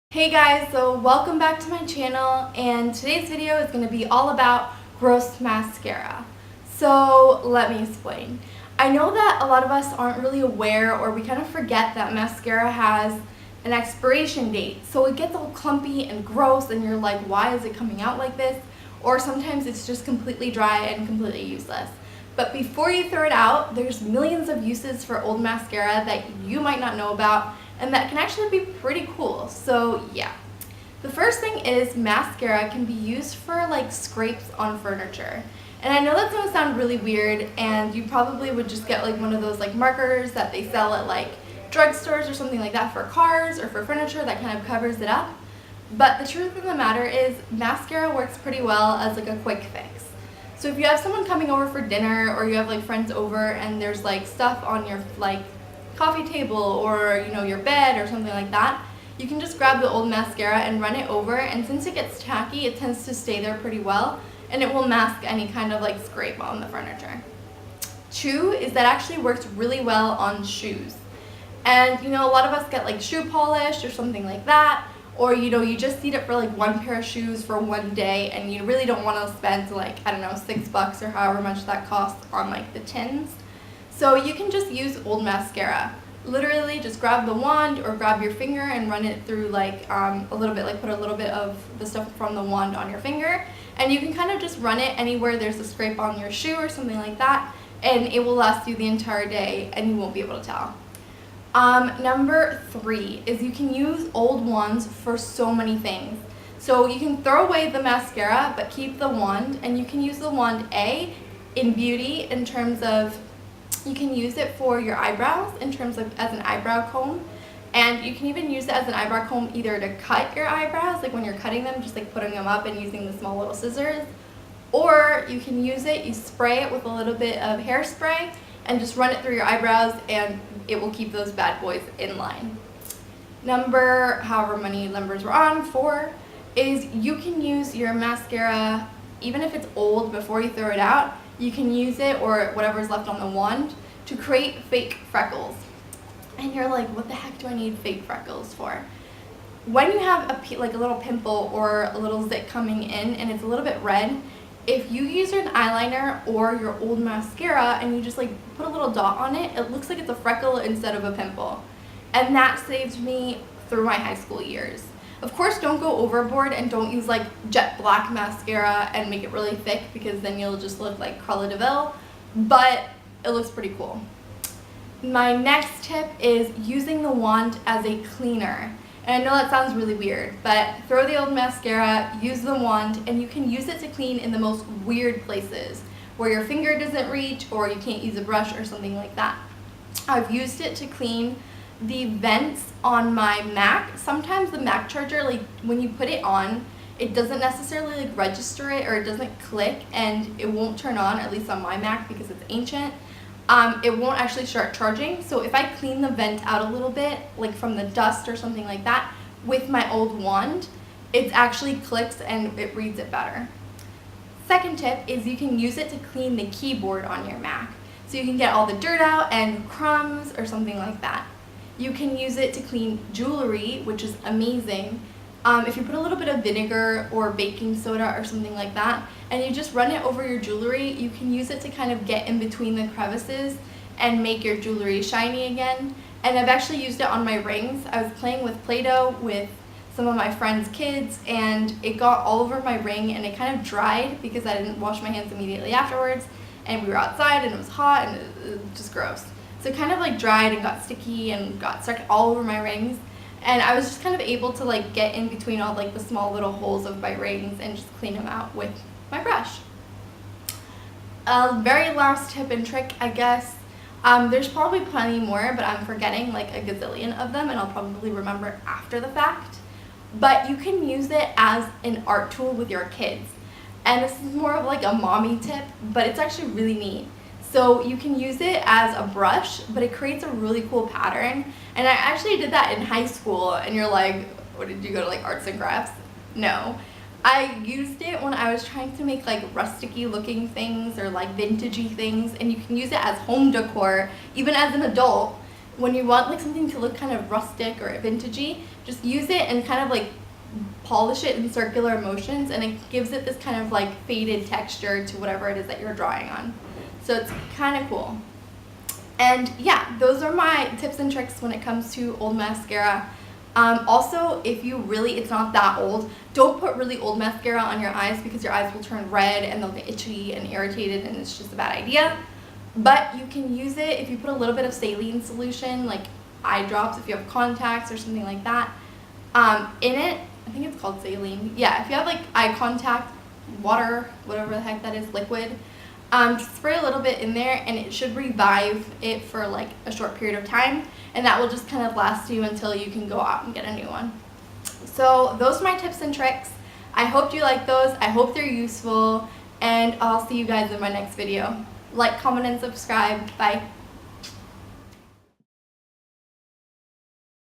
Hey guys, so welcome back to my channel, and today's video is going to be all about gross mascara. So let me explain. I know that a lot of us aren't really aware, or we kind of forget that mascara has an expiration date, so it gets all clumpy and gross and you're like, why is it coming out like this? Or sometimes it's just completely dry and completely useless. But before you throw it out, there's millions of uses for old mascara that you might not know about and that can actually be pretty cool. So yeah. The first thing is mascara can be used for like scrapes on furniture. And I know that's gonna sound really weird, and you probably would just get like one of those like markers that they sell at like drugstores or something like that for cars or for furniture that kind of covers it up. But the truth of the matter is mascara works pretty well as like a quick fix. So if you have someone coming over for dinner, or you have like friends over and there's like stuff on your like coffee table or your bed or something like that, you can just grab the old mascara and run it over, and since it gets tacky, it tends to stay there pretty well and it will mask any kind of like scrape on the furniture. Two is that actually works really well on shoes. And a lot of us get like shoe polish or something like that, or you just need it for like one pair of shoes for one day and you really don't want to spend like, I don't know, $6 or however much that costs on like the tins. So you can just use old mascara. Literally just grab the wand or grab your finger and run it through like a little bit, like put a little bit of the stuff from the wand on your finger, and you can kind of just run it anywhere there's a scrape on your shoe or something like that, and it will last you the entire day and you won't be able to tell. Number 3 is you can use old wands for so many things. So you can throw away the mascara but keep the wand, and you can use the wand in beauty in terms of you can use it for your eyebrows in terms of as an eyebrow comb, and you can even use it as an eyebrow comb either to cut your eyebrows, like when you're cutting them, just like putting them up and using the small little scissors, or you can use it, you spray it with a little bit of hairspray and just run it through your eyebrows and it will keep those bad boys in line. Number, however many numbers we're on, 4, is you can use your mascara, even if it's old, before you throw it out, you can use it, or whatever's left on the wand, to create fake freckles. And you're like, what the heck do I need fake freckles for? When you have a little pimple or a little zit coming in and it's a little bit red, if you use an eyeliner or your old mascara and you just like put a little dot on it, it looks like it's a freckle instead of a pimple. And that saved me through my high school years. Of course, don't go overboard and don't use like jet black mascara and make it really thick, because then you'll just look like Cruella de Vil, but it looks pretty cool. My next tip is using the wand as a cleaner. And I know that sounds really weird, but throw the old mascara, use the wand, and you can use it to clean in the most weird places where your finger doesn't reach, or you can't use a brush or something like that. I've used it to clean the vents on my Mac. Sometimes the Mac charger, like when you put it on, it doesn't necessarily like register it, or it doesn't click and it won't turn on, at least on my Mac because it's ancient. It won't actually start charging. So if I clean the vent out a little bit, like from the dust or something like that, with my old wand, it actually clicks and it reads it better. Second tip is you can use it to clean the keyboard on your Mac. So you can get all the dirt out and crumbs or something like that. You can use it to clean jewelry, which is amazing. If you put a little bit of vinegar or baking soda or something like that, and you just run it over your jewelry, you can use it to kind of get in between the crevices and make your jewelry shiny again. And I've actually used it on my rings. I was playing with Play-Doh with some of my friends' kids, and it got all over my ring and it kind of dried because I didn't wash my hands immediately afterwards, and we were outside and it was hot and it was just gross. So it kind of like dried and got sticky and got stuck all over my rings, and I was just kind of able to like get in between all like the small little holes of my rings and just clean them out with my brush. Very last tip and trick, I guess. There's probably plenty more, but I'm forgetting like a gazillion of them and I'll probably remember after the fact. But you can use it as an art tool with your kids. And this is more of like a mommy tip, but it's actually really neat. So you can use it as a brush, but it creates a really cool pattern. And I actually did that in high school, and you're like, what, did you go to like arts and crafts? No. I used it when I was trying to make like rusticy looking things or like vintagey things, and you can use it as home decor, even as an adult. when you want like something to look kind of rustic or vintagey, just use it and kind of like polish it in circular motions, and it gives it this kind of like faded texture to whatever it is that you're drawing on. So it's kind of cool. And yeah, those are my tips and tricks when it comes to old mascara. Also, if it's not that old, don't put really old mascara on your eyes because your eyes will turn red and they'll get itchy and irritated, and it's just a bad idea. But you can use it if you put a little bit of saline solution, like eye drops, if you have contacts or something like that, in it. I think it's called saline. Yeah, if you have like eye contact, water, whatever the heck that is, liquid, just spray a little bit in there and it should revive it for like a short period of time, and that will just kind of last you until you can go out and get a new one. So those are my tips and tricks. I hope you like those. I hope they're useful, and I'll see you guys in my next video. Like, comment, and subscribe. Bye.